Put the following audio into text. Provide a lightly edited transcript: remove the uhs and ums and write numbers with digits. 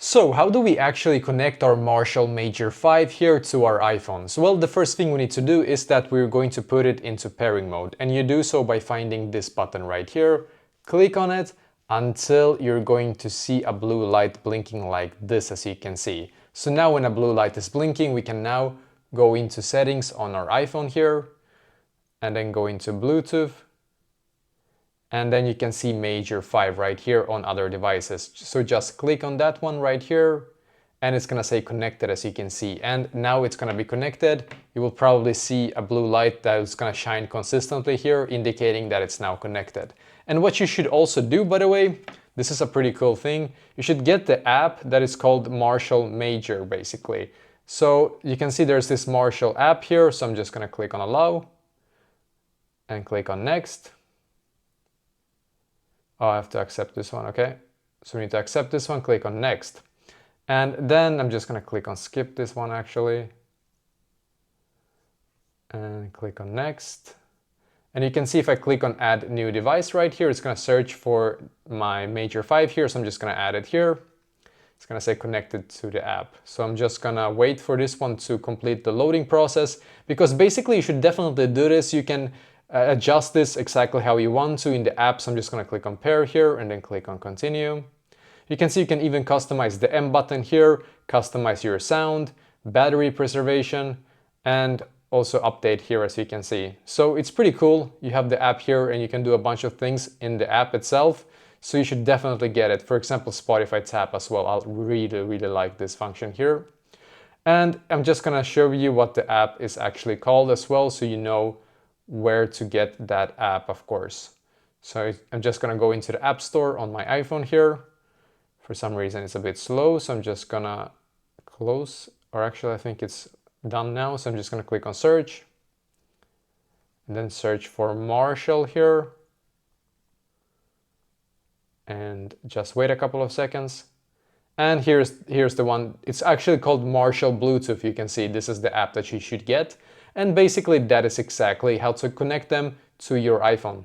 So how do we actually connect our Marshall Major 5 here to our iPhones? Well, the first thing we need to do is that we're going to put it into pairing mode, and you do so by finding this button right here. Click on it until you're going to see a blue light blinking like this, as you can see. So now when a blue light is blinking, we can now go into settings on our iPhone here and then go into Bluetooth. And then you can see Major 5 right here on other devices. So just click on that one right here and it's gonna say connected, as you can see. And now it's gonna be connected. You will probably see a blue light that is gonna shine consistently here, indicating that it's now connected. And what you should also do, by the way, this is a pretty cool thing. You should get the app that is called Marshall Major, basically. So you can see there's this Marshall app here. So I'm just gonna click on allow and click on next. Oh, I have to accept this one, okay. So we need to accept this one, click on next. And then I'm just gonna click on skip this one actually. And click on next. And you can see if I click on add new device right here, it's gonna search for my Major 5 here, so I'm just gonna add it here. It's gonna say connected to the app. So I'm just gonna wait for this one to complete the loading process, because basically you should definitely do this. You can adjust this exactly how you want to in the app. So I'm just gonna click on pair here and then click on continue. You can see you can even customize the M button here, customize your sound, battery preservation, and also update here, as you can see. So it's pretty cool. You have the app here and you can do a bunch of things in the app itself. So you should definitely get it. For example, Spotify tap as well. I'll really like this function here. And I'm just gonna show you what the app is actually called as well, so you know where to get that app, of course. So I'm just gonna go into the App Store on my iPhone here. For some reason it's a bit slow, so I'm just gonna close, or actually I think it's done now. So I'm just gonna click on search and then search for Marshall here. And just wait a couple of seconds. And here's the one. It's actually called Marshall Bluetooth. You can see this is the app that you should get. And basically that is exactly how to connect them to your iPhone.